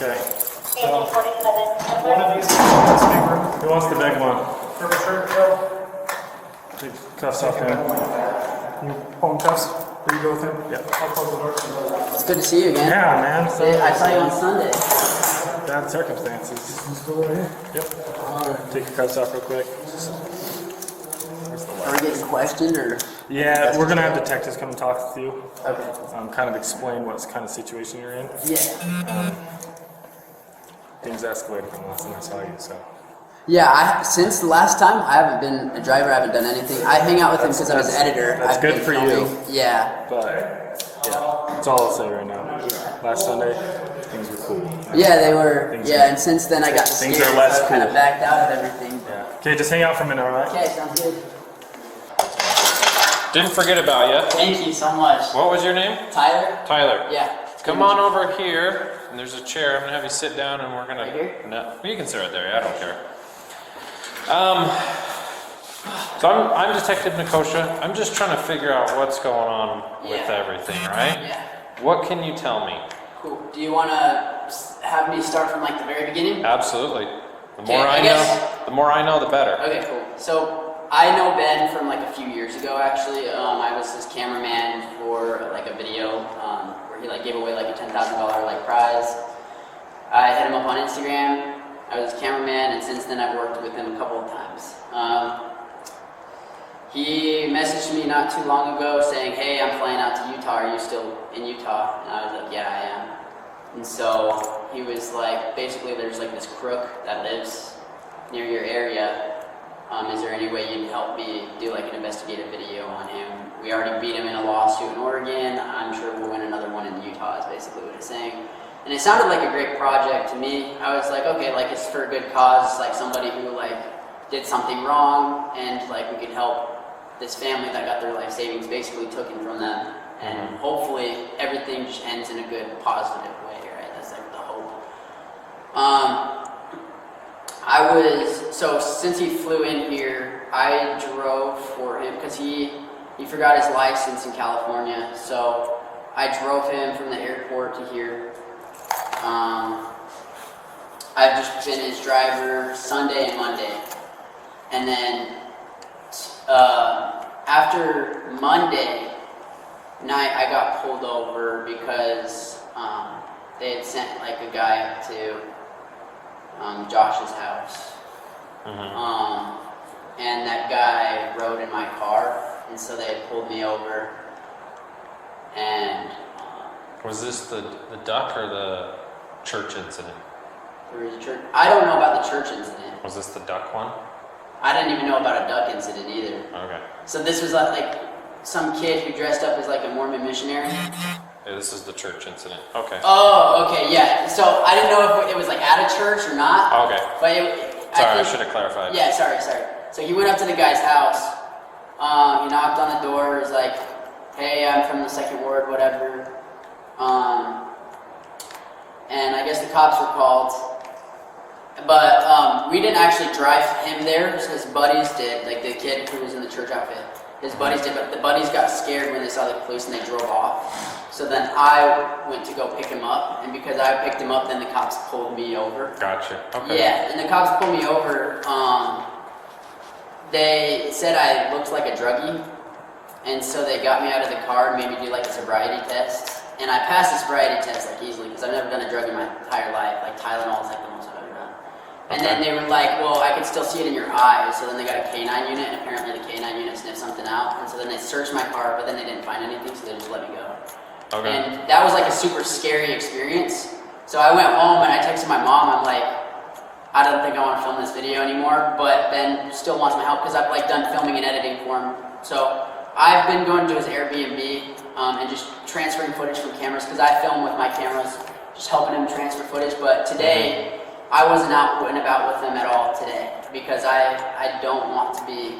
Okay. So, one of these is this big room. Who wants the big one? Take cuffs off him. You pull cuffs? There you go with him? Yeah. I'll close the door. It's good to see you again. Yeah, man. So, I saw you on Sunday. bad circumstances. Still right here? Yep. Take your cuffs off real quick. Are we getting questioned or? Yeah, we're gonna have detectives come and talk with you. Okay. Kind of explain what kind of situation you're in. Yeah. Things escalated from the last time I saw you, so. Yeah, since the last time, I haven't been a driver, I haven't done anything. I hang out with him because I'm his editor. That's I've good been for filming. you. Yeah. But, yeah, that's all I'll say right now. Last Sunday, things were cool. Yeah, they were. Things Yeah, are- and since then I got scared. things are less so I kind of cool. backed out of everything. Yeah. Okay, just hang out for a minute, alright? Okay, sounds good. Didn't forget about you. Thank you so much. What was your name? Tyler? Tyler. Yeah. Come on over here, and there's a chair. I'm gonna have you sit down, and we're gonna. Right here? No, you can sit right there. I don't care. So I'm Detective Nikosha. I'm just trying to figure out what's going on with Yeah. everything, right? Yeah. What can you tell me? Cool. Do you want to have me start from like the very beginning? Absolutely. The Okay, more I I guess- know, the more I know, the better. Okay, cool. So I know Ben from like a few years ago. Actually, I was his cameraman for like a video where he like gave away like a $10,000 like prize. I hit him up on Instagram. I was his cameraman, and since then I've worked with him a couple of times. He messaged me not too long ago saying, "Hey, I'm flying out to Utah. Are you still in Utah?" And I was like, "Yeah, I am." And so he was like, basically, there's like this crook that lives near your area. Is there any way you can help me do like an investigative video on him? We already beat him in a lawsuit in Oregon. I'm sure we'll win another one in Utah, is basically what it's saying. And it sounded like a great project to me. I was like, okay, like it's for a good cause, like somebody who like did something wrong, and like we could help this family that got their life savings basically taken from them. And hopefully everything just ends in a good, positive way, right? That's like the hope. So since he flew in here, I drove for him because he forgot his license in California. So I drove him from the airport to here. I've just been his driver Sunday and Monday. And then after Monday night, I got pulled over because they had sent like a guy up to Josh's house. And that guy rode in my car, and so they had pulled me over. And Was this the duck or the church incident? there was a church. I don't know about the church incident. Was this the duck one? I didn't even know about a duck incident either. Okay. So this was like some kid who dressed up as like a Mormon missionary. Yeah, this is the church incident. Okay. Oh, okay, yeah. So I didn't know if it was like at a church or not. Okay. But Sorry, I should have clarified. Yeah, sorry. So he went up to the guy's house. He knocked on the door. He was like, "Hey, I'm from the second ward, whatever." And I guess the cops were called. But we didn't actually drive him there. His buddies did. Like the kid who was in the church outfit. His buddies did, but the buddies got scared when they saw the police and they drove off. So then I went to go pick him up, and because I picked him up, then the cops pulled me over. Gotcha. Okay. Yeah, and the cops pulled me over. They said I looked like a druggie, and so they got me out of the car and made me do like a sobriety test. And I passed the sobriety test like easily because I've never done a drug in my entire life. Like Tylenol is like the most I've ever done. And then they were like, "Well, I could still see it in your eyes." So then they got a K9 unit, and apparently the K9 unit sniffed something out. And so then they searched my car, but then they didn't find anything, so they just let me go. Okay. And that was like a super scary experience. So I went home and I texted my mom. I'm like, "I don't think I want to film this video anymore," but Ben still wants my help because I've like done filming and editing for him. So I've been going to his Airbnb and just transferring footage from cameras because I film with my cameras, just helping him transfer footage. But today, I wasn't out and about with him at all today because I don't want to be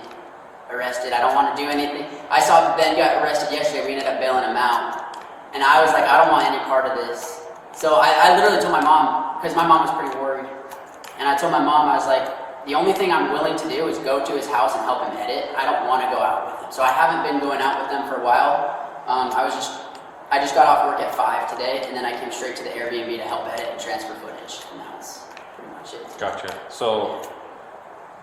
arrested. I don't want to do anything. I saw Ben got arrested yesterday. We ended up bailing him out. And I was like, I don't want any part of this. So I literally told my mom, because my mom was pretty worried. And I told my mom, I was like, the only thing I'm willing to do is go to his house and help him edit. I don't want to go out with him. So I haven't been going out with them for a while. I just got off work at 5 today, and then I came straight to the Airbnb to help edit and transfer footage. Gotcha. So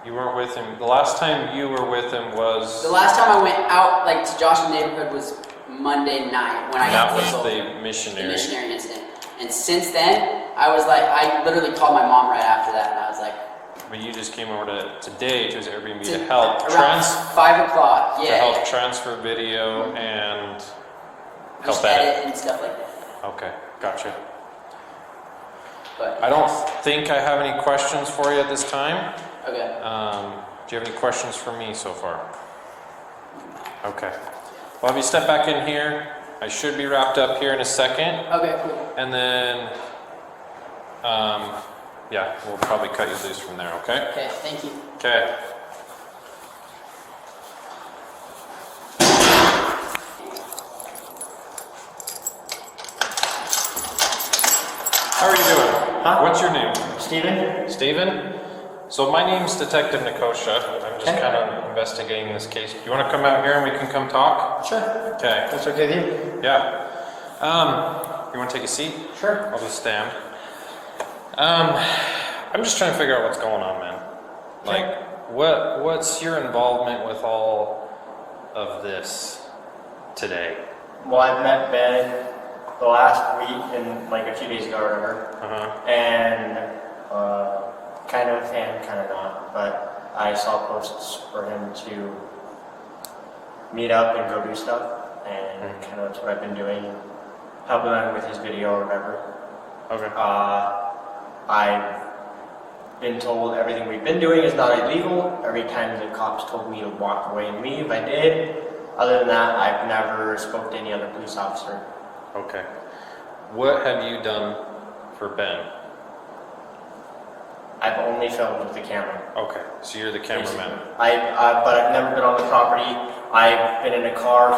you weren't with him. The last time you were with him was. The last time I went out, like, to Josh's neighborhood was Monday night when I got That was pulled over. the missionary. The missionary incident. And since then, I was like, I literally called my mom right after that, and I was like. But you just came over to today to his Airbnb to help around 5 o'clock. Yeah. to help transfer video and help just edit and stuff like that. Okay, gotcha. But I don't think I have any questions for you at this time. okay. Do you have any questions for me so far? Okay. Well, if you step back in here, I should be wrapped up here in a second. Okay, cool. And then, yeah, we'll probably cut you loose from there, okay? Okay, thank you. Okay. How are you doing? Huh? What's your name? Steven? Steven? So my name's Detective Nikosha. I'm just Okay. kind of investigating this case. Do you want to come out here and we can come talk? Sure. Okay. That's okay with you? Yeah. You want to take a seat? Sure. I'll just stand. I'm just trying to figure out what's going on, man. Like, what's your involvement with all of this today? Well, I've met Ben the last week and like a few days ago or whatever. And kind of a fan, kind of not. But I saw posts for him to meet up and go do stuff. And kind of that's what I've been doing. Helping him with his video or whatever. Okay. I've been told everything we've been doing is not illegal. Every time the cops told me to walk away and leave, I did. Other than that, I've never spoke to any other police officer. Okay. What have you done for Ben? I've only filmed with the camera. Okay, so you're the cameraman. But I've never been on the property. I've been in a car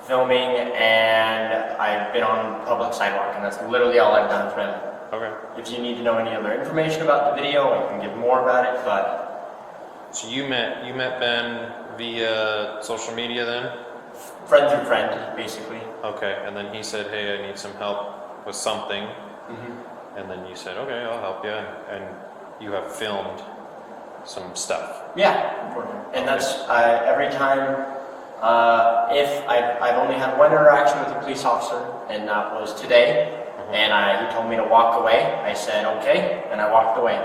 filming, and I've been on public sidewalk, and that's literally all I've done for him. Okay. If you need to know any other information about the video, I can give more about it, but So you met Ben via social media then? friend through friend, basically. Okay, and then he said, hey, I need some help with something. And then you said, okay, I'll help you. And you have filmed some stuff. Yeah, and that's every time. If I've only had one interaction with a police officer, and that was today. And he told me to walk away. I said okay, and I walked away.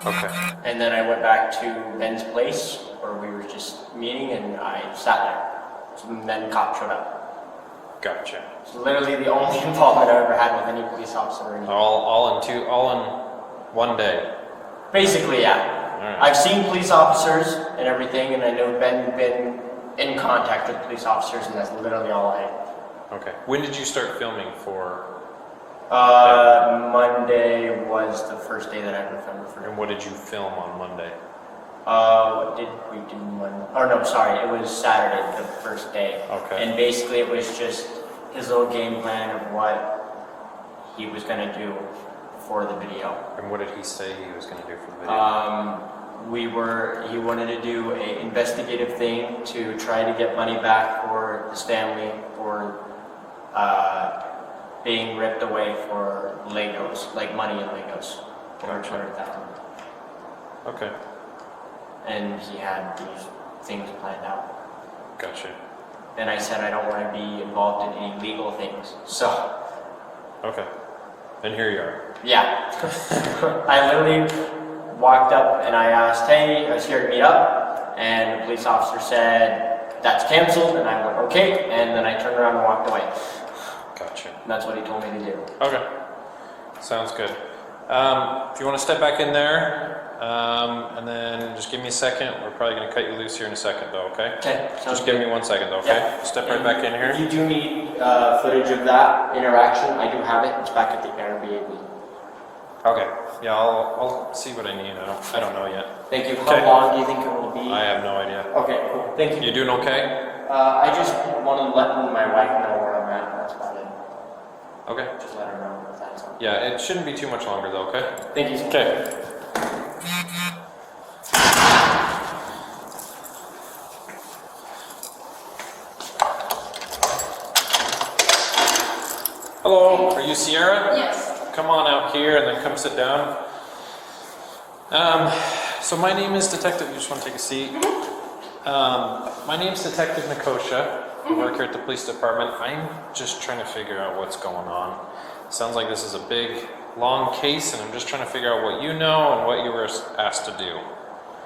Okay. And then I went back to Ben's place where we were just meeting, and I sat there. So then the cop showed up. Gotcha. It's literally the only involvement I've ever had with any police officer or anything. All in one day. Basically, yeah. Alright. I've seen police officers and everything, and I know Ben been in contact with police officers, and that's literally all I. Okay. When did you start filming for? Monday was the first day that I ever filmed for him. And what did you film on Monday? What did we do Monday? Oh no, sorry, it was Saturday, the first day. Okay. And basically it was just his little game plan of what he was gonna do for the video. And what did he say he was going to do for the video? He wanted to do an investigative thing to try to get money back for his family for being ripped away for Legos, like money in Legos, over $200,000. Okay. And he had these things planned out. Gotcha. And I said I don't want to be involved in any legal things. So, Okay. And here you are. yeah. I literally walked up and I asked, hey, I was here to meet up. And the police officer said, that's canceled. And I went, okay. And then I turned around and walked away. Gotcha. And that's what he told me to do. Okay. Sounds good. If you want to step back in there, and then just give me a second. We're probably going to cut you loose here in a second, though, okay? Okay. Just give me 1 second, though, okay? Yeah. Step right back in If here. you do need footage of that interaction, I do have it. It's back at the Airbnb. Okay. Yeah, I'll see what I need. I don't know yet. Thank you. Okay. How long do you think it will be? I have no idea. Okay, cool. Thank you. You doing okay? I just want to let my wife know where I'm at. That's about it. Okay. Just let her know if that's okay. Yeah, it shouldn't be too much longer, though, okay? Thank you. Okay. Hello, are you Sierra? Yes. Come on out here and then come sit down. So my name is Detective. You just want to take a seat? My name's Detective Nikosha. I work here at the police department. I'm just trying to figure out what's going on. Sounds like this is a big, long case, and I'm just trying to figure out what you know and what you were asked to do.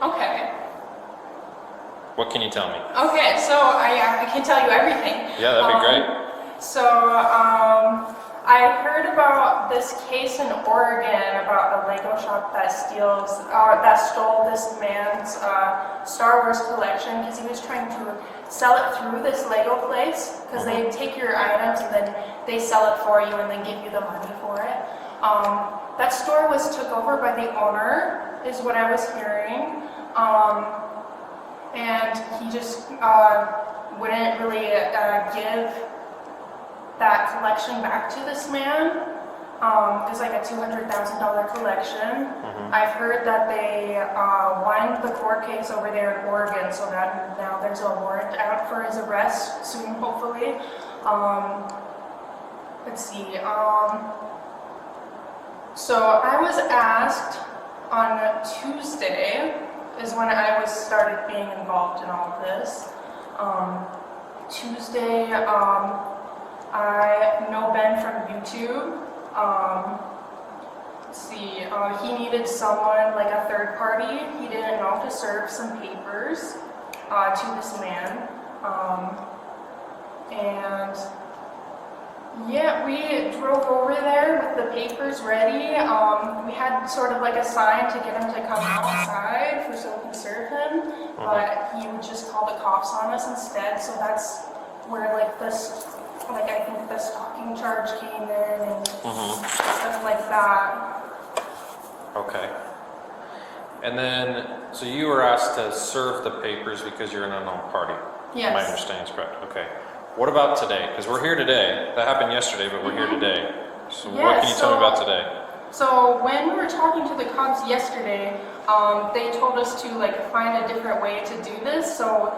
Okay. What can you tell me? Okay, so I can tell you everything. Yeah, that'd be great. So, I heard about this case in Oregon about a Lego shop that stole this man's Star Wars collection because he was trying to sell it through this Lego place because they take your items and then they sell it for you and then give you the money for it. That store was took over by the owner, is what I was hearing. And he just wouldn't really give that collection back to this man. It's like a $200,000 collection. I've heard that they won the court case over there in Oregon, so that now there's a warrant out for his arrest soon, hopefully. Let's see. So I was asked on Tuesday is when I started being involved in all of this. Tuesday, I know Ben from YouTube. Let's see, he needed someone, like a third party. He didn't know to serve some papers to this man. And yeah, we drove over there with the papers ready. We had sort of like a sign to get him to come outside so we could serve him, but he would just call the cops on us instead. So that's where like this, like I think the stalking charge came in and stuff like that. Okay. And then, so you were asked to serve the papers because you're an unknown party. Yes. My understanding is correct. Okay. What about today? Because we're here today. That happened yesterday, but we're here today. So what can you tell me about today? So when we were talking to the cops yesterday, they told us to like find a different way to do this. So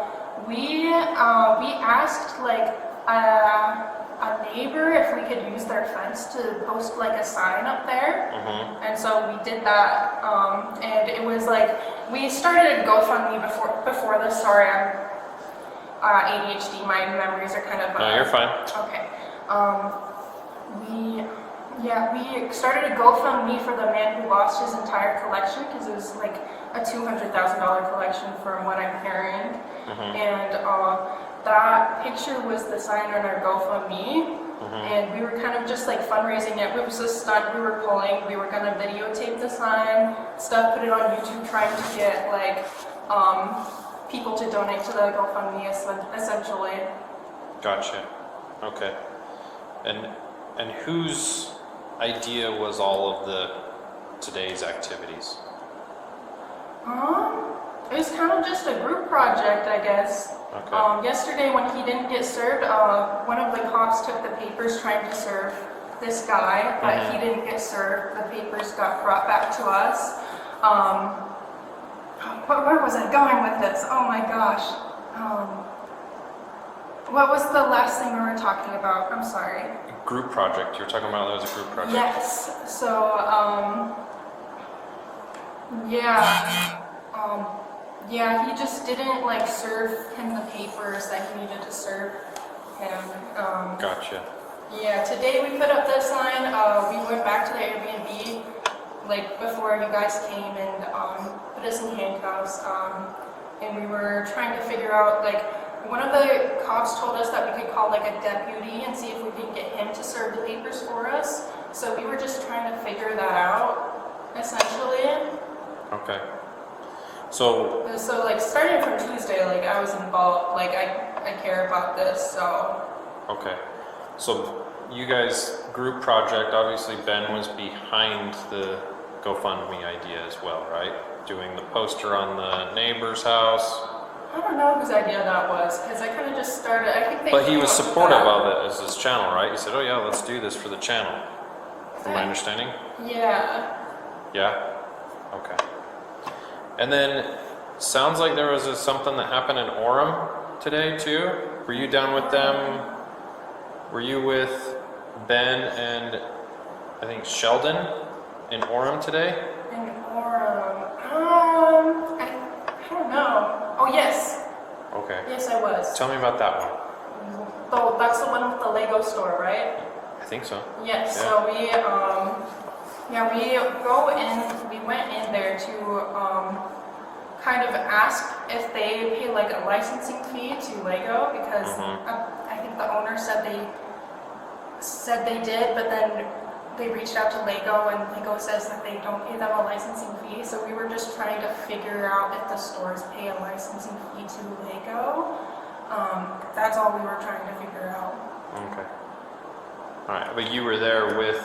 we asked like a neighbor if we could use their fence to post like a sign up there. And so we did that. And it was like, we started a GoFundMe before this. Sorry, I'm ADHD, my memories are kind of... No, you're fine. Okay. We started a GoFundMe for the man who lost his entire collection because it was like a $200,000 collection from what I'm hearing. And that picture was the sign on our GoFundMe. And we were kind of just like fundraising it. It was a stunt we were pulling. We were going to videotape the sign, stuff, put it on YouTube, trying to get like people to donate to the GoFundMe essentially. Gotcha. Okay. And whose idea was all of today's activities? It was kind of just a group project, I guess. Okay. Yesterday when he didn't get served, one of the cops took the papers trying to serve this guy, but he didn't get served. The papers got brought back to us. Where was I going with this? Oh my gosh. What was the last thing we were talking about? I'm sorry. Group project. You were talking about that was a group project. Yes. So, yeah, he just didn't like serve him the papers that he needed to serve him. Gotcha. Yeah, today we put up the sign. We went back to the Airbnb like before you guys came and put us in handcuffs. And we were trying to figure out like one of the cops told us that we could call like a deputy and see if we could get him to serve the papers for us. So we were just trying to figure that out, essentially. Okay. So like starting from Tuesday, like I was involved, like I care about this, so. Okay. So you guys, group project, obviously Ben was behind the GoFundMe idea as well, right? Doing the poster on the neighbor's house. I don't know whose idea that was, because I kind of just started, I think they... But he was supportive of it as his channel, right? He said, oh yeah, let's do this for the channel. From my understanding? Yeah. Yeah? Okay. And then, sounds like there was something that happened in Orem today too? Were you down with them? Were you with Ben and I think Sheldon in Orem today? In Orem, yes. Okay. Yes, I was. Tell me about that one. So that's the one with the Lego store, right? I think so. Yes. Yeah. So we we went in there to kind of ask if they pay like a licensing fee to Lego because I think the owner said they did, but then they reached out to Lego and Lego says that they don't pay them a licensing fee. So we were just trying to figure out if the stores pay a licensing fee to Lego. That's all we were trying to figure out. Okay. All right, but you were there with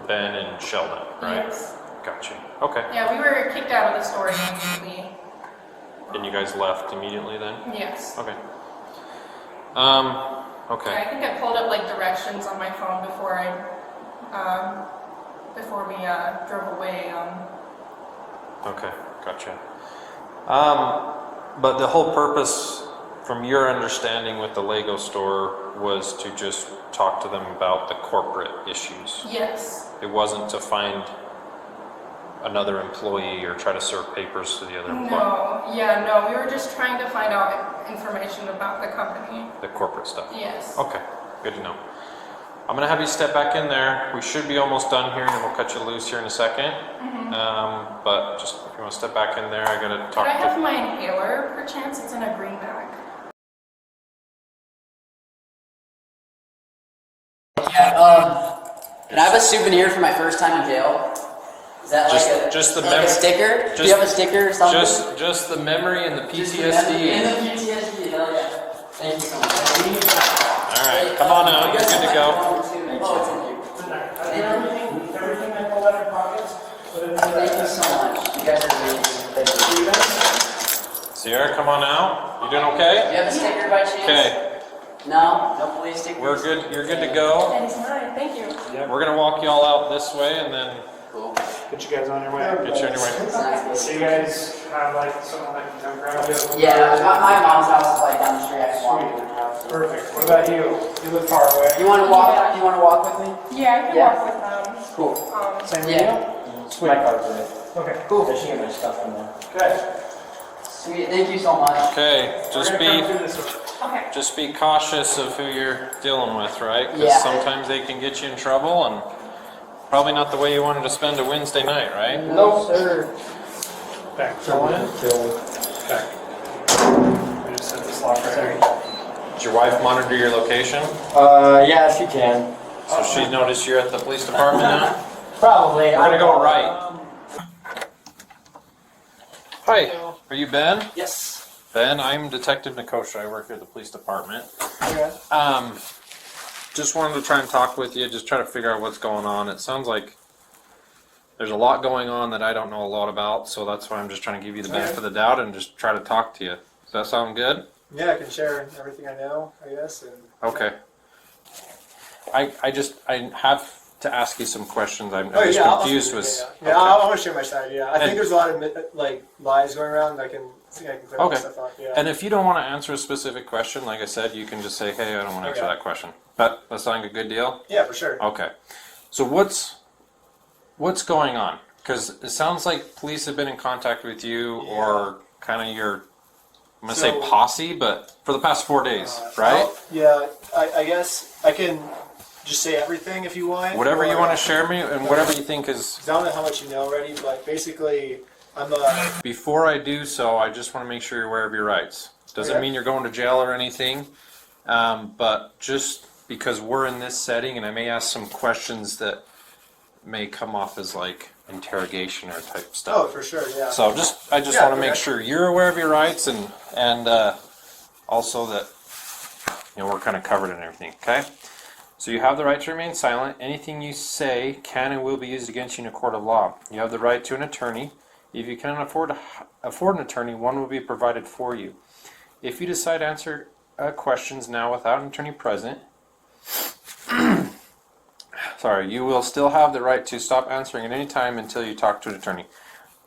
Ben and Sheldon, right? Yes. Gotcha. Okay. Yeah, we were kicked out of the store immediately. And you guys left immediately then? Yes. Okay. I Okay. think I pulled up like directions on my phone before we drove away. Okay. Gotcha. But the whole purpose, from your understanding with the Lego store, was to just talk to them about the corporate issues. Yes. It wasn't to find another employee or try to serve papers to the other employee. No. We were just trying to find out information about the company. The corporate stuff. Yes. Okay, good to know. I'm gonna have you step back in there. We should be almost done here, and then we'll cut you loose here in a second. But just if you want to step back in there, I gotta talk Could I have to. my inhaler, perchance? It's in a green bag. Yeah. Can I have a souvenir for my first time in jail? Is that Just the like a sticker? Do you have a sticker or something? Just the memory and the Just PTSD. the memory and the PTSD. Hell yeah. Thank you so much. All right, come on out. You're good to go. Everything I pulled out of your pockets. Thank you so much. You guys are amazing. Thank you. Sierra, come on out. You doing Do okay? you have a sticker by chance? Okay, No? No police stickers? we're good. You're good to go. Thanks, mine. Thank you. We're gonna walk y'all out this way, and then Cool. Get you guys on your way. get you anyway. It's nice. So you guys have like someone that can come grab you? Yeah, my mom's house is like down the street. I can walk to her house. Perfect. What about you? You live far away. You want to walk? You want to walk with me? Yeah, I can Yeah. walk with them. Cool. Same Yeah. with My car's in it. you? Okay. Cool. I should get my stuff in there. Good. Sweet. Thank you so much. Okay, We're gonna come through this way. Okay. just be cautious of who you're dealing with, right? Because Yeah. sometimes they can get you in trouble, and probably not the way you wanted to spend a Wednesday night, right? No, sir. Back. Back. I just set this lock right here. Did your wife monitor your location? Yeah, she can. So she noticed you're at the police department now? Probably. We're gonna go right. Hi, are you Ben? Yes. Ben, I'm Detective Nikosha. I work here at the police department. Okay. Just wanted to try and talk with you, just try to figure out what's going on. It sounds like there's a lot going on that I don't know a lot about, so that's why I'm just trying to give you the benefit of the doubt and just try to talk to you. Does that sound good? Yeah, I can share everything I know, I guess. And Okay. I have to ask you some questions. I'm oh just yeah, confused I'll, with. yeah, yeah. I want to share my side. Yeah, I And- think there's a lot of like lies going around. I can clear Okay. that stuff up. Yeah. And if you don't want to answer a specific question, like I said, you can just say, "Hey, I don't want to answer Okay. that question." But that sounds like a good deal. yeah, for sure. Okay. So what's going on? Because it sounds like police have been in contact with you, or kind of your, I'm gonna say So- posse, but for the past 4 days, right? Well, yeah, I guess I can just say everything if you want. Whatever you or- want to share me, and whatever you think is. 'cause I don't know how much you know already, but basically, I'm a Before I do so, I just want to make sure you're aware of your rights. Doesn't Okay. mean you're going to jail or anything, but just because we're in this setting, and I may ask some questions that may come off as like interrogation or type oh stuff. for sure, yeah. So I just Yeah, want to make okay. sure you're aware of your rights, and also that we're kind of covered and everything. Okay. So you have the right to remain silent. Anything you say can and will be used against you in a court of law. You have the right to an attorney. If you cannot afford an attorney, one will be provided for you. If you decide to answer questions now without an attorney present, you will still have the right to stop answering at any time until you talk to an attorney.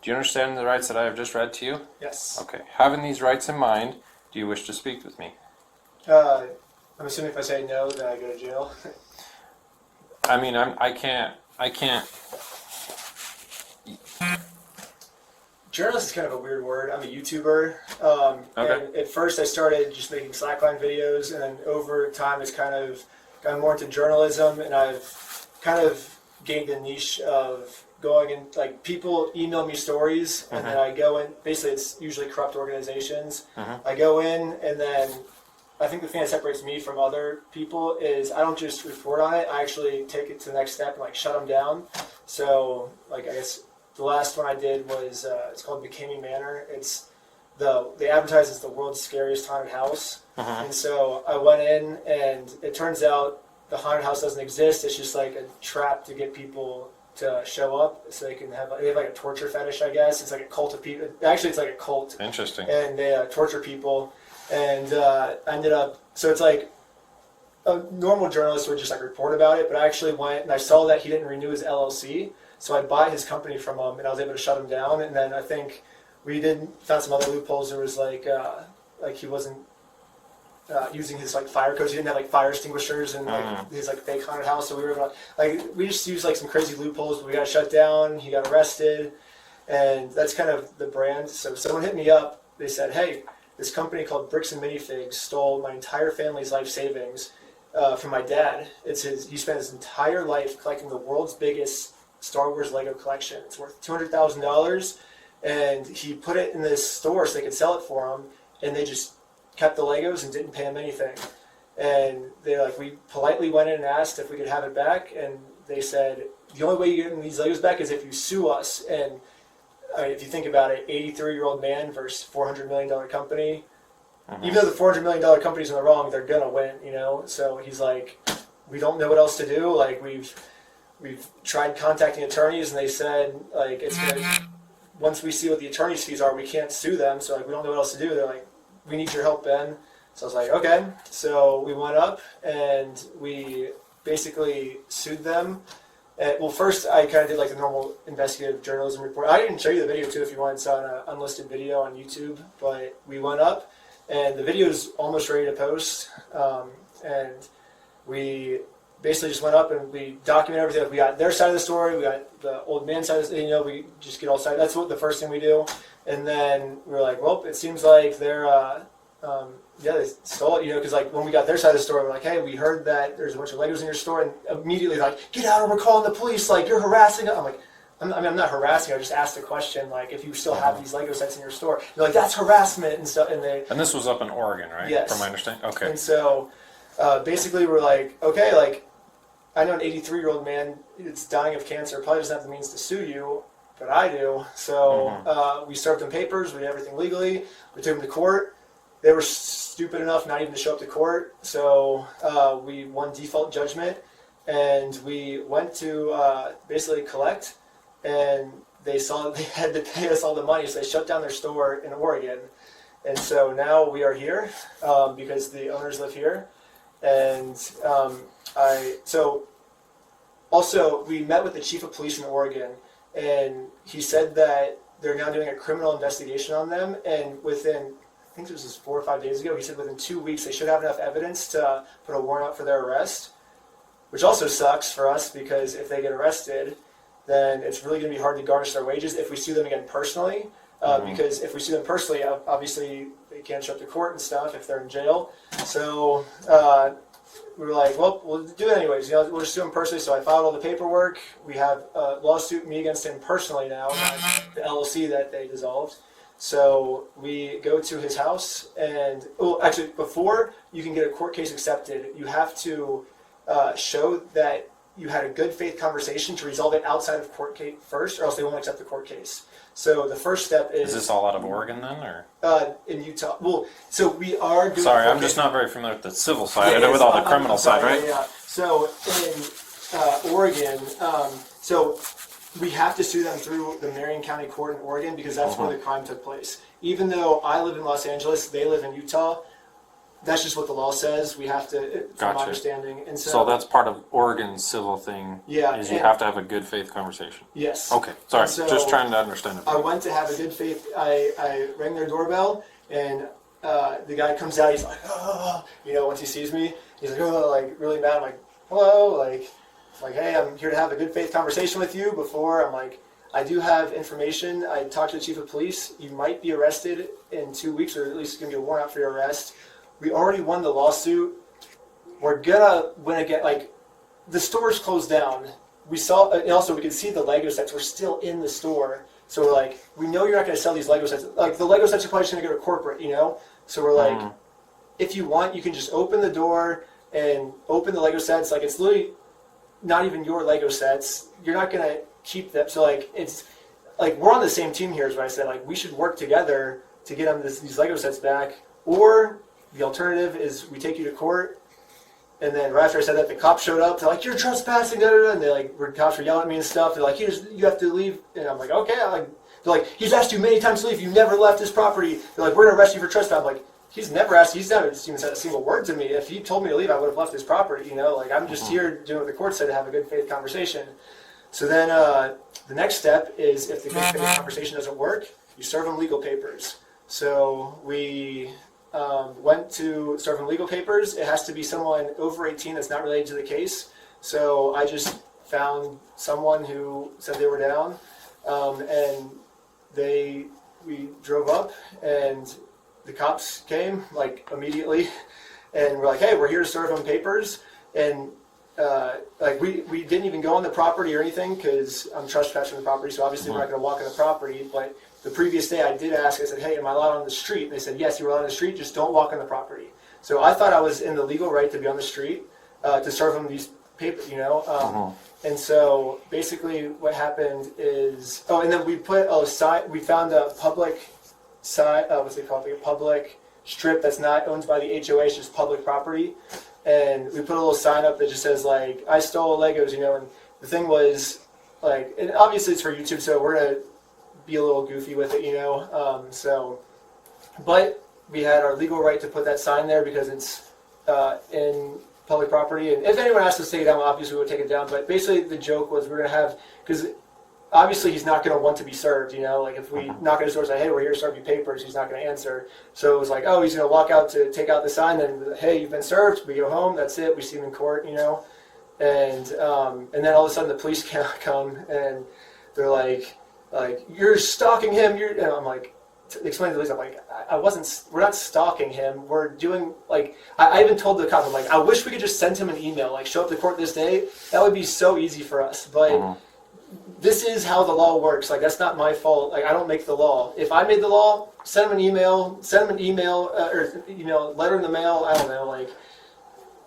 Do you understand the rights that I have just read to you? Yes. Okay. Having these rights in mind, do you wish to speak with me? I'm assuming if I say no, then I go to jail. I mean, I can't. journalist is kind of a weird word. I'm a YouTuber. Okay. And at first I started just making slackline videos, and then over time it's kind of gotten more into journalism, and I've kind of gained a niche of going in, like, people email me stories, and then I go in, basically it's usually corrupt organizations. I go in, and then I think the thing that separates me from other people is I don't just report on it, I actually take it to the next step and, like, shut them down. So, like, I guess the last one I did was, it's called McKamey Manor. It's they advertise as the world's scariest haunted house. And so I went in, and it turns out the haunted house doesn't exist. It's just like a trap to get people to show up so they have like a torture fetish, I guess. It's like a cult of people. Actually, it's like a cult. Interesting. And they torture people. And I ended up, so it's like a normal journalist would just like report about it, but I actually went and I saw that he didn't renew his LLC. So I bought his company from him, and I was able to shut him down. And then I think we found some other loopholes. There was like he wasn't using his like fire codes. He didn't have like fire extinguishers and like his like fake haunted house. So we were able to, like, we just used like some crazy loopholes. But we got shut down. He got arrested, and that's kind of the brand. So someone hit me up. They said, "Hey, this company called Bricks and Minifigs stole my entire family's life savings from my dad. He spent his entire life collecting the world's biggest Star Wars Lego collection. It's worth $200,000, and he put it in this store so they could sell it for him, and they just kept the Legos and didn't pay him anything. And we politely went in and asked if we could have it back, and they said, the only way you get these Legos back is if you sue us. And if you think about it, 83-year-old man versus $400 million company, even though the $400 million company's in the wrong, they're gonna win, you know? So he's like, we don't know what else to do. Like, we've tried contacting attorneys, and they said, like, it's gonna, once we see what the attorney's fees are, we can't sue them. So like, we don't know what else to do. They're like, we need your help, Ben. So I was like, okay. So we went up and we basically sued them. And, well, first I kind of did like the normal investigative journalism report. I didn't show you the video too if you want. It's on an unlisted video on YouTube. But we went up, and the video is almost ready to post. And we basically just went up and we documented everything. We got their side of the story. We got the old man's side of the, we just get all sides. That's what the first thing we do. And then we were like, well, it seems like they're, they stole it, because like when we got their side of the story, we're like, hey, we heard that there's a bunch of Legos in your store, and immediately like, get out or we're calling the police, like, you're harassing us. I'm like, I'm not harassing, I just asked a question, like, if you still have these Lego sets in your store. They're like, that's harassment and stuff. And this was up in Oregon, right? Yes. From my understanding? Okay. And so basically we're like, okay, like, I know an 83-year-old man that's dying of cancer, probably doesn't have the means to sue you, but I do. So we served them papers, we did everything legally, we took them to court. They were stupid enough not even to show up to court, so we won default judgment, and we went to basically collect, and they had to pay us all the money, so they shut down their store in Oregon. And so now we are here because the owners live here, and also we met with the chief of police in Oregon, and he said that they're now doing a criminal investigation on them, and within, I think this was 4 or 5 days ago, he said within 2 weeks they should have enough evidence to put a warrant out for their arrest, which also sucks for us because if they get arrested, then it's really going to be hard to garnish their wages if we sue them again personally. Because if we sue them personally, obviously they can't show up to court and stuff if they're in jail. So we were like, well, we'll do it anyways. We'll just sue him personally. So I filed all the paperwork. We have a lawsuit, me against him personally now, not the LLC that they dissolved. So we go to his house, and actually, before you can get a court case accepted, you have to show that you had a good faith conversation to resolve it outside of court case first, or else they won't accept the court case. So the first step is... Is this all out of Oregon then, or? In Utah. Well, so we are doing... Sorry, I'm just not very familiar with the civil side. I know with all the criminal side, right? Yeah. So in Oregon, so we have to sue them through the Marion County Court in Oregon because that's where the crime took place. Even though I live in Los Angeles, they live in Utah. That's just what the law says. We have to, from my understanding. And so that's part of Oregon's civil thing. Yeah, is you have to have a good faith conversation. Yes. Okay. Sorry, so just trying to understand it. I went to have a good faith. I rang their doorbell, and the guy comes out. He's like, oh, once he sees me, he's like, oh, like really mad. I'm like, hello, like, hey, I'm here to have a good faith conversation with you. Before I'm like, I do have information. I talked to the chief of police. You might be arrested in 2 weeks, or at least going to be a warrant out for your arrest. We already won the lawsuit. We're gonna win again. Like, the store's closed down. We saw, and also we could see the Lego sets were still in the store. So we're like, we know you're not going to sell these Lego sets. Like, the Lego sets are probably just going to go to corporate, you know? So we're like, if you want, you can just open the door and open the Lego sets. Like, it's literally not even your Lego sets. You're not going to keep them. So, like, it's, like, we're on the same team here is what I said. Like, we should work together to get them these Lego sets back. Or the alternative is we take you to court. And then right after I said that, the cops showed up. They're like, "You're trespassing," da, da, da. And they like, the cops were yelling at me and stuff. They're like, "You have to leave." And I'm like, "Okay." They're like, "He's asked you many times to leave. You never left his property." They're like, "We're gonna arrest you for trespassing." I'm like, "He's never asked. He's never even said a single word to me. If he told me to leave, I would have left his property. You know, like, I'm just here doing what the court said to have a good faith conversation." So then the next step is, if the good faith conversation doesn't work, you serve them legal papers. So we went to serve them legal papers. It has to be someone over 18 that's not related to the case. So I just found someone who said they were down, and we drove up, and the cops came like immediately, and we're like, "Hey, we're here to serve them papers," and like we didn't even go on the property or anything because I'm trespassing the property, so obviously we're not going to walk on the property. But the previous day I did ask, I said, "Hey, am I allowed on the street?" And they said, "Yes, you're allowed on the street, just don't walk on the property." So I thought I was in the legal right to be on the street to serve them these papers, you know. And so basically what happened is, and then we put a sign, we found a public sign, what's it called, like a public strip that's not owned by the HOA, it's just public property. And we put a little sign up that just says, like, "I stole Legos," you know. And the thing was, like, and obviously it's for YouTube, so we're going to be a little goofy with it, you know. But we had our legal right to put that sign there because it's in public property. And if anyone asked us to take it down, obviously we would take it down. But basically the joke was we're going to have, because obviously he's not going to want to be served, you know. Like, if we knock on his door and say, "Hey, we're here to serve you papers," he's not going to answer. So it was like, oh, he's going to walk out to take out the sign, then, "Hey, you've been served." We go home, that's it. We see him in court, you know. And then all of a sudden the police come and they're like, "You're stalking him." And I'm like, explain to the police, I'm like, we're not stalking him. We're doing, like, I even told the cop, I'm like, "I wish we could just send him an email, like, show up to court this day. That would be so easy for us." But this is how the law works. Like, that's not my fault. Like, I don't make the law. If I made the law, send him an email, or, you know, letter in the mail. I don't know. Like,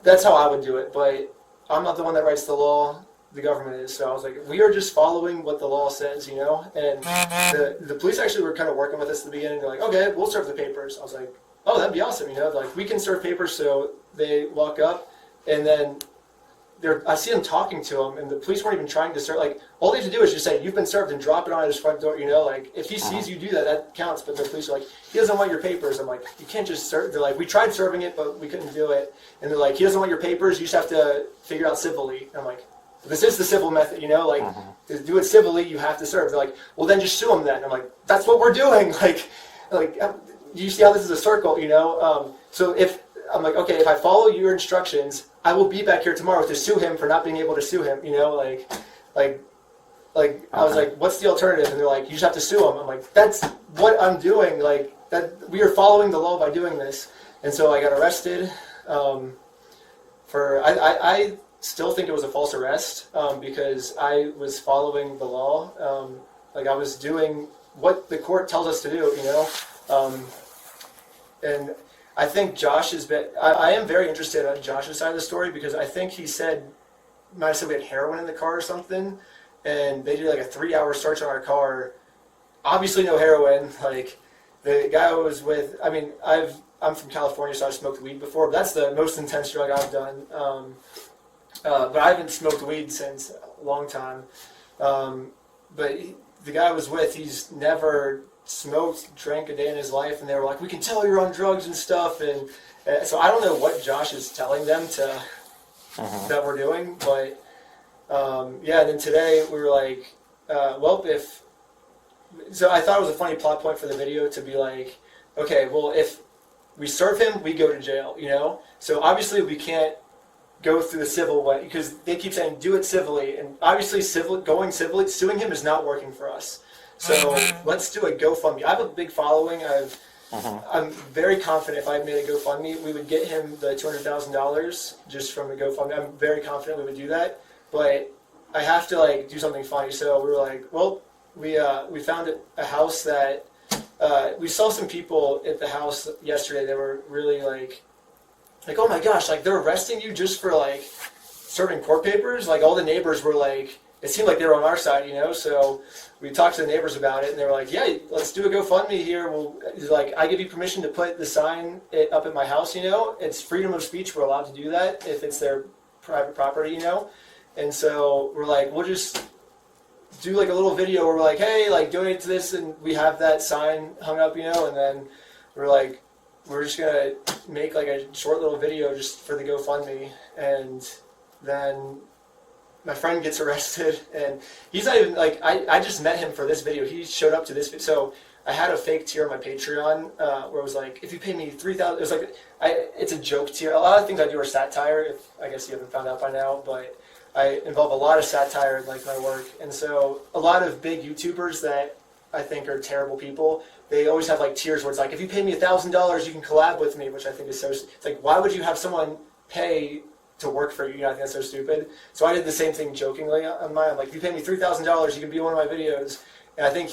that's how I would do it. But I'm not the one that writes the law. The government is. So I was like, we are just following what the law says, you know. And the police actually were kind of working with us at the beginning. They're like, "Okay, we'll serve the papers." I was like, "Oh, that'd be awesome," you know. Like, we can serve papers. So they walk up, and then I see them talking to him, and the police weren't even trying to serve. Like, all they have to do is just say, "You've been served," and drop it on his front door, you know. Like, if he sees you do that, that counts. But the police are like, "He doesn't want your papers." I'm like, "You can't just serve." They're like, "We tried serving it, but we couldn't do it." And they're like, "He doesn't want your papers. You just have to figure out civilly." And I'm like, "This is the civil method, you know. Like, to do it civilly, you have to serve." They're like, "Well, then just sue him then." I'm like, "That's what we're doing." Like, you see how this is a circle, you know. So if I'm like, "Okay, if I follow your instructions, I will be back here tomorrow to sue him for not being able to sue him," you know, like I was like, "What's the alternative?" And they're like, "You just have to sue him." I'm like, "That's what I'm doing. Like, that we are following the law by doing this." And so I got arrested for I still think it was a false arrest because I was following the law. Like, I was doing what the court tells us to do, you know. And I think Josh has been. I am very interested on Josh's side of the story because I think he might have said we had heroin in the car or something, and they did like a 3-hour search on our car. Obviously, no heroin. Like, the guy I was with. I mean, I'm from California, so I've smoked weed before, but that's the most intense drug I've done. But I haven't smoked weed since a long time. But the guy I was with, he's never smoked, drank a day in his life, and they were like, "We can tell you're on drugs and stuff." And so I don't know what Josh is telling them that we're doing, but yeah. And then today we were like, so I thought it was a funny plot point for the video to be like, okay, well, if we serve him, we go to jail, you know. So obviously we can't go through the civil way, because they keep saying do it civilly, and obviously going civilly, suing him is not working for us. So let's do a GoFundMe. I have a big following. I'm very confident if I made a GoFundMe, we would get him the $200,000 just from the GoFundMe. I'm very confident we would do that, but I have to like do something funny. So we were like, well, we found a house that we saw some people at the house yesterday. They were really like, oh my gosh, like they're arresting you just for like serving court papers. Like all the neighbors were like, it seemed like they were on our side, you know. So we talked to the neighbors about it, and they were like, yeah, let's do a GoFundMe here. Like, I give you permission to put the sign up at my house, you know. It's freedom of speech. We're allowed to do that if it's their private property, you know. And so we're like, we'll just do like a little video where we're like, hey, like donate to this, and we have that sign hung up, you know. And then we're like, we're just gonna make like a short little video just for the GoFundMe, and then my friend gets arrested, and he's not even like, I just met him for this video. He showed up to this video. So I had a fake tier on my Patreon where it was like, if you pay me $3,000, it was like, it's a joke tier. A lot of things I do are satire, if I guess you haven't found out by now, but I involve a lot of satire in like my work. And so a lot of big YouTubers that I think are terrible people, they always have like tiers where it's like, if you pay me $1,000, you can collab with me, which I think is so, it's like, why would you have someone pay to work for you? You know, I think that's so stupid. So I did the same thing jokingly on mine. I'm like, if you pay me $3,000, you can be in one of my videos. And I think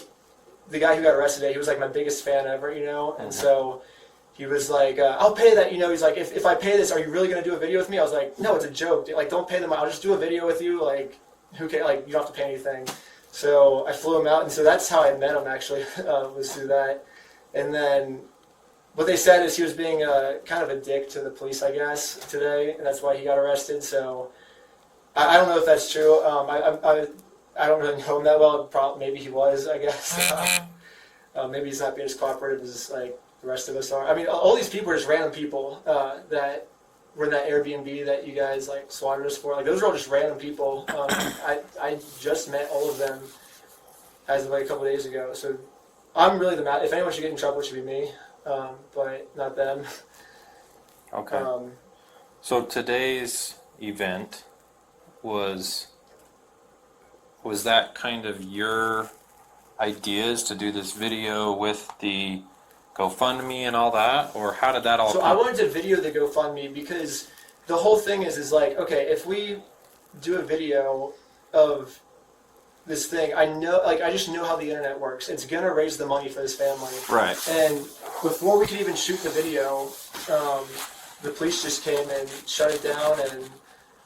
the guy who got arrested today, he was like my biggest fan ever, you know? And so he was like, I'll pay that, you know. He's like, if I pay this, are you really going to do a video with me? I was like, no, it's a joke. Like, don't pay them. I'll just do a video with you. Like, who cares? Like, you don't have to pay anything. So I flew him out. And so that's how I met him, actually, was through that. And then what they said is he was being kind of a dick to the police, I guess, today, and that's why he got arrested. So I don't know if that's true. I don't really know him that well. Maybe he was, I guess. Maybe he's not being as cooperative as like the rest of us are. I mean, all these people are just random people that were in that Airbnb that you guys like swatted us for. Like those are all just random people. I just met all of them as of like a couple days ago. So I'm really if anyone should get in trouble, it should be me. But not them. Okay. So today's event was that kind of your ideas to do this video with the GoFundMe and all that, or how did that all So I wanted to video the GoFundMe because the whole thing is like, okay, if we do a video of this thing, I just know how the internet works. It's gonna raise the money for this family. Right. And before we could even shoot the video, the police just came and shut it down and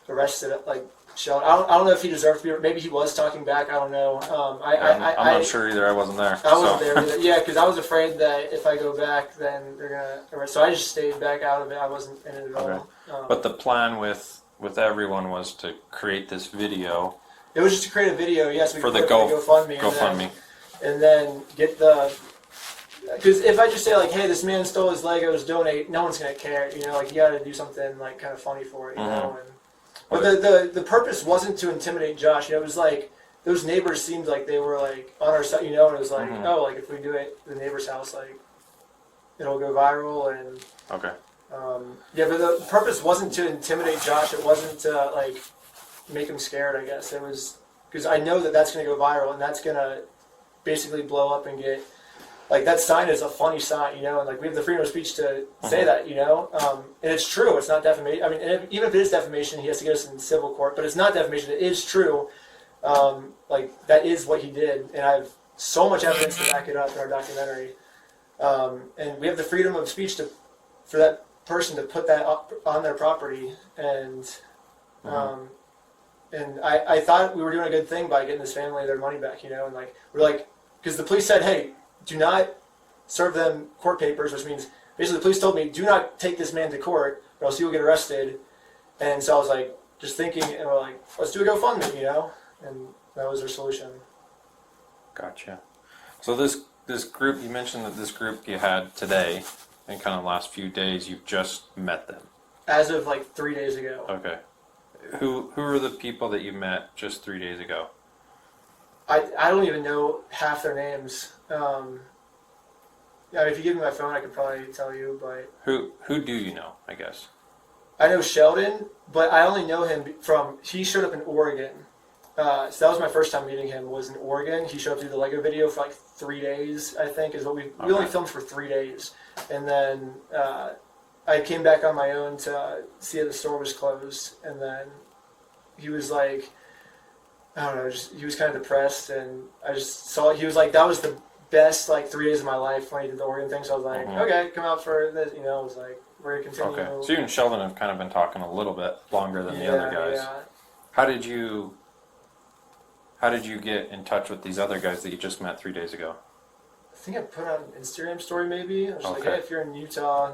arrested it. Like, Sheldon. I don't know if he deserved to be. Maybe he was talking back. I don't know. I'm not sure either. I wasn't there. I wasn't there either. Yeah, because I was afraid that if I go back, then they're gonna arrest. So I just stayed back out of it. I wasn't in it at all. But the plan with everyone was to create this video. It was just to create a video. Yes, we for could the put it on GoFundMe. And then get the. Because if I just say like, hey, this man stole his Legos, donate, no one's gonna care. You know, like you got to do something like kind of funny for it. You know. And, but the purpose wasn't to intimidate Josh. You know, it was like those neighbors seemed like they were like on our side. You know, and it was like, oh, like if we do it at the neighbor's house, like it'll go viral and. Okay. Yeah, but the purpose wasn't to intimidate Josh. It wasn't to like make him scared. I guess it was because I know that that's going to go viral and that's going to basically blow up and get. Like, that sign is a funny sign, you know, and, like, we have the freedom of speech to say that, you know, and it's true, it's not defamation. I mean, even if it is defamation, he has to get us in civil court, but it's not defamation, it is true. Like, that is what he did, and I have so much evidence to back it up in our documentary. And we have the freedom of speech for that person to put that up on their property, and I thought we were doing a good thing by getting this family their money back, you know, and, like, we're like, because the police said, hey, do not serve them court papers, which means basically the police told me, do not take this man to court or else you will get arrested. And so I was like, just thinking, and we're like, let's do a GoFundMe, you know? And that was our solution. Gotcha. So this group, you mentioned that this group you had today and kind of last few days, you've just met them. As of like 3 days ago. Okay. Who are the people that you met just 3 days ago? I don't even know half their names. Yeah, if you give me my phone, I could probably tell you. But who do you know? I guess. I know Sheldon, but I only know him from, he showed up in Oregon. So that was my first time meeting him, was in Oregon. He showed up to do the Lego video for like 3 days, I think, is what we only filmed for 3 days. And then I came back on my own to see that the store was closed. And then he was like, I don't know, he was kind of depressed. And I just saw, he was like, that was the best like 3 days of my life when he did the Oregon thing. So I was like, okay, come out for this. You know, I was like, we're going to continue. Okay. So you and Sheldon have kind of been talking a little bit longer than the other guys. Yeah. How did you get in touch with these other guys that you just met 3 days ago? I think I put out an Instagram story maybe. I was like, Okay. hey, if you're in Utah,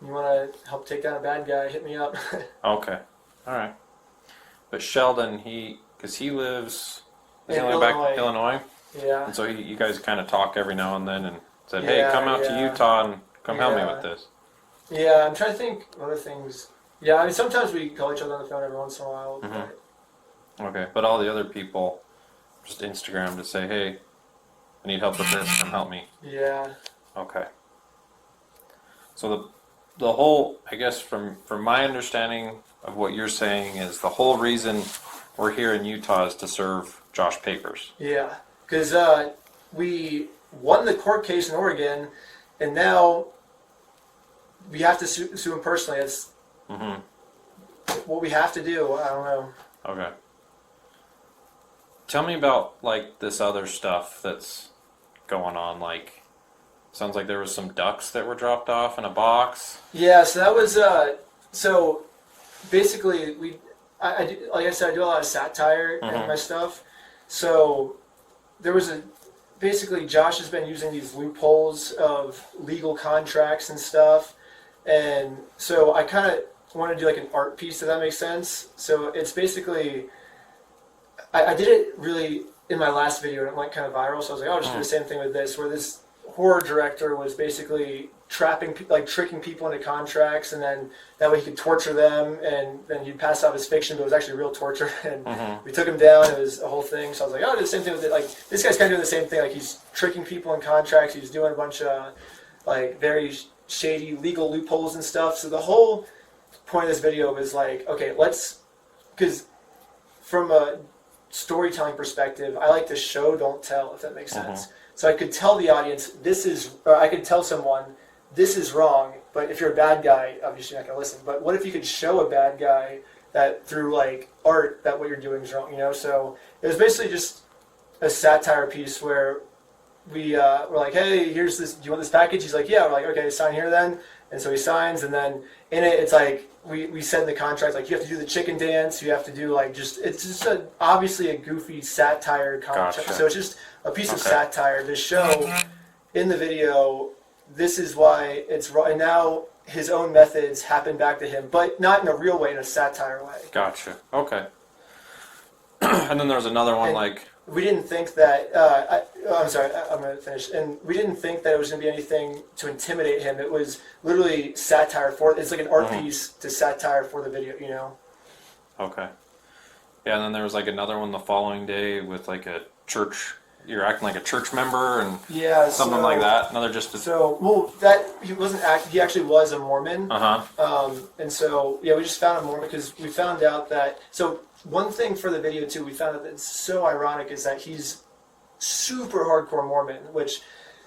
you want to help take down a bad guy, hit me up. Okay. All right. But Sheldon, because he lives, is he In only back Illinois. in Illinois? Yeah. And so you guys kind of talk every now and then and said, hey, Yeah, come out to yeah. Utah and come help me Yeah. with this. Yeah, I'm trying to think of other things. Yeah, I mean, sometimes we call each other on the phone every once in a while. Mhm. But Okay. But all the other people just Instagram to say, hey, I need help with this, come help me. yeah. Okay. So the whole, I guess from my understanding of what you're saying is the whole reason we're here in Utah is to serve Josh Papers. Yeah. Because we won the court case in Oregon, and now we have to sue him personally. It's Mm-hmm. what we have to do. I don't know. Okay. Tell me about like this other stuff that's going on. Like, sounds like there was some ducks that were dropped off in a box. Yeah, so that was so basically I do, like I said, I do a lot of satire in my stuff. So there was basically Josh has been using these loopholes of legal contracts and stuff, and so I kind of want to do like an art piece, if that makes sense. So it's basically I did it really in my last video and it went kind of viral, so I was like, oh, I'll just do the same thing with this, where this horror director was basically tricking people into contracts, and then that way he could torture them, and then he'd pass off his fiction, but it was actually real torture, and we took him down. It was a whole thing. So I was like, oh, do the same thing with it. Like, this guy's kind of doing the same thing. Like, he's tricking people in contracts. He's doing a bunch of like very shady legal loopholes and stuff. So the whole point of this video was like, okay, because from a storytelling perspective, I like to show, don't tell, if that makes sense. So I could tell the audience, or I could tell someone, this is wrong, but if you're a bad guy, obviously you're not going to listen. But what if you could show a bad guy that through like art, that what you're doing is wrong, you know? So it was basically just a satire piece where we were like, hey, here's this, do you want this package? He's like, yeah. We're like, okay, sign here then. And so he signs, and then in it, it's like, we said in the contract, like, you have to do the chicken dance, you have to do like it's just obviously a goofy satire contract. Gotcha. So it's just a piece of satire to show in the video, this is why it's wrong. And now his own methods happen back to him, but not in a real way, in a satire way. Gotcha. Okay. And then there was another one, And like, we didn't think that, I'm sorry, I'm going to finish. And we didn't think that it was going to be anything to intimidate him. It was literally satire it's like an art piece to satire for the video, you know? okay. Yeah, and then there was like another one the following day with like a church, you're acting like a church member and Yeah. something like that. Another just. He actually was a Mormon. Uh-huh. And so, yeah, we just found a Mormon because we found out that, so one thing for the video too, we found out that's so ironic is that he's super hardcore Mormon, which,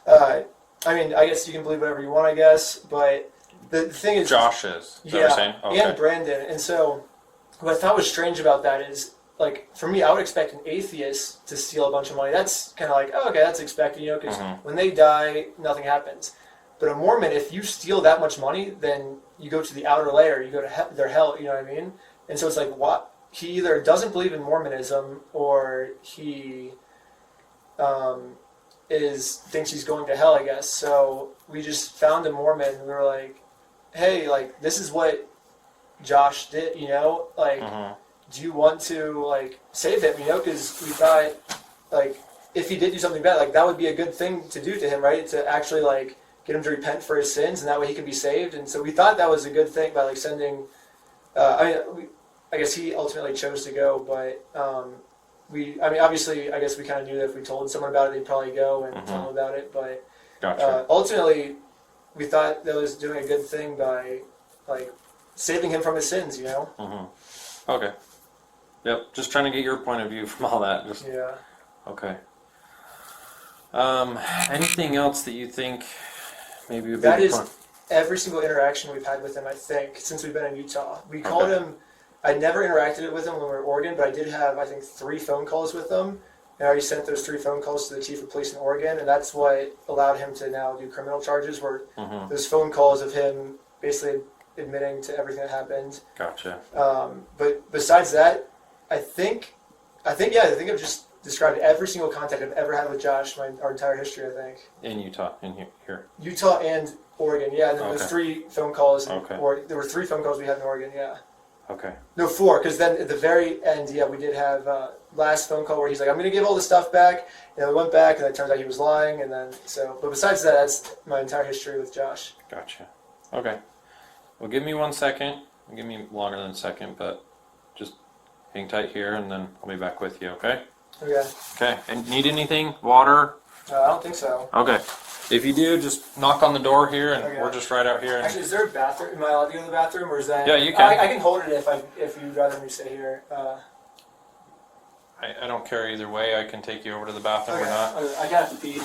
I mean, I guess you can believe whatever you want, I guess, but the thing is... Josh is that what you're saying? Okay. And Brandon. And so what I thought was strange about that is, like, for me, I would expect an atheist to steal a bunch of money. That's kind of like, oh, okay, that's expected, you know, because when they die, nothing happens. But a Mormon, if you steal that much money, then you go to the outer layer, you go to their hell, you know what I mean? And so it's like, what? He either doesn't believe in Mormonism, or he thinks he's going to hell, I guess. So we just found a Mormon, and we were like, hey, like, this is what Josh did, you know? Like, do you want to, like, save him, you know? Because we thought, like, if he did do something bad, like, that would be a good thing to do to him, right? To actually, like, get him to repent for his sins, and that way he can be saved. And so we thought that was a good thing by, like, sending... I guess he ultimately chose to go, but obviously, I guess we kind of knew that if we told someone about it, they'd probably go and tell them about it. But Gotcha. ultimately, we thought that was doing a good thing by, like, saving him from his sins, you know? Mm-hmm. Okay. Yep. Just trying to get your point of view from all that. Just Yeah. okay. Anything else that you think maybe would be That the is point? every single interaction we've had with him, I think, since we've been in Utah. We Okay. called him, I never interacted with him when we were in Oregon, but I did have, I think, 3 phone calls with him. And I already sent those 3 phone calls to the chief of police in Oregon, and that's what allowed him to now do criminal charges, were Mm-hmm. those phone calls of him basically admitting to everything that happened. Gotcha. But besides that, I think I've just described every single contact I've ever had with Josh, our entire history, I think. In Utah, here. Utah and Oregon, yeah. And then Okay. those 3 phone calls, Okay. or there were 3 phone calls we had in Oregon, yeah. Okay. No, 4, because then at the very end, yeah, we did have last phone call where he's like, I'm going to give all the stuff back. And we went back, and it turns out he was lying. And then, but besides that, that's my entire history with Josh. Gotcha. Okay. Well, give me 1 second. Give me longer than a second, but just hang tight here, and then I'll be back with you. Okay. Okay. Okay. And need anything? Water? I don't think so. Okay. If you do, just knock on the door here, and Okay. we're just right out here. And Actually, is there a bathroom? Am I allowed to go to the bathroom, or is that? Yeah, you can. I can hold it if you'd rather me stay here. I don't care either way. I can take you over to the bathroom or not. I have to pee.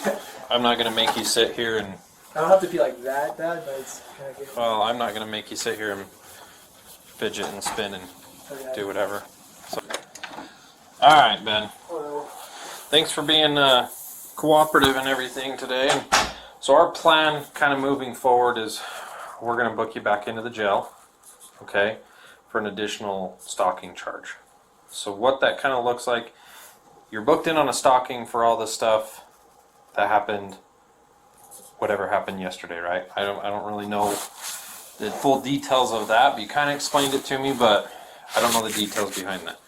I'm not going to make you sit here and... I don't have to pee like that bad, but it's kind of good. Well, I'm not going to make you sit here and fidget and spin and Okay. do whatever. So. All right, Ben. Hello. Thanks for being cooperative and everything today. So our plan kind of moving forward is we're going to book you back into the jail, okay, for an additional stalking charge. So what that kind of looks like, you're booked in on a stalking for all the stuff that happened, whatever happened yesterday, right? I don't really know the full details of that, but you kind of explained it to me, but I don't know the details behind that.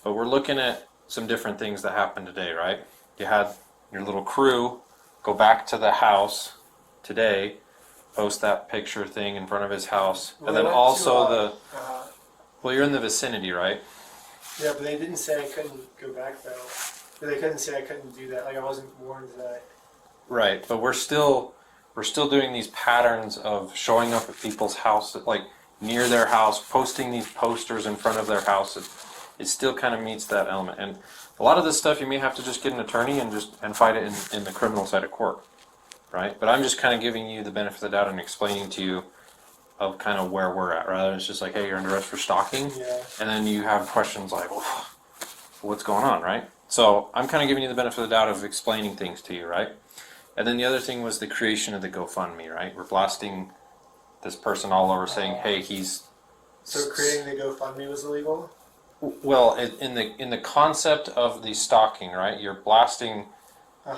But we're looking at some different things that happened today, right? You had your little crew go back to the house today, post that picture thing in front of his house, Well, and they then went also to, well, you're in the vicinity, right? Yeah, but they didn't say I couldn't go back though. They couldn't say I couldn't do that. Like I wasn't warned that. Right, but we're still doing these patterns of showing up at people's house, like near their house, posting these posters in front of their house. It still kind of meets that element. And a lot of this stuff you may have to just get an attorney and fight it in the criminal side of court, right? But I'm just kind of giving you the benefit of the doubt and explaining to you of kind of where we're at, rather than it's just like, hey, you're under arrest for stalking, Yeah. and then you have questions like, well, what's going on, right? So I'm kind of giving you the benefit of the doubt of explaining things to you, right? And then the other thing was the creation of the GoFundMe, right? We're blasting this person all over saying, hey, he's... So creating the GoFundMe was illegal? Well, in the concept of the stalking, right? You're blasting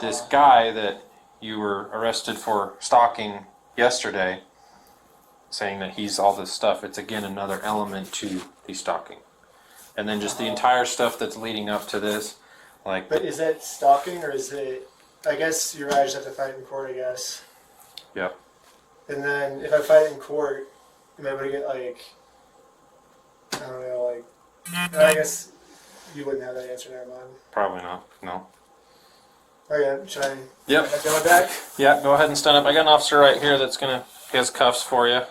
this Uh-huh. guy that you were arrested for stalking yesterday, saying that he's all this stuff. It's again another element to the stalking. And then just the entire stuff that's leading up to this, like... But is that stalking or is it? I guess you're right. I just have to fight in court. I guess. Yep. And then if I fight in court, am I able to get like? I don't know, like. I guess you wouldn't have that answer. Never mind. Probably not. No. Okay, should I? Yep. Can I go back? Yeah, go ahead and stand up. I got an officer right here that's he has cuffs for you.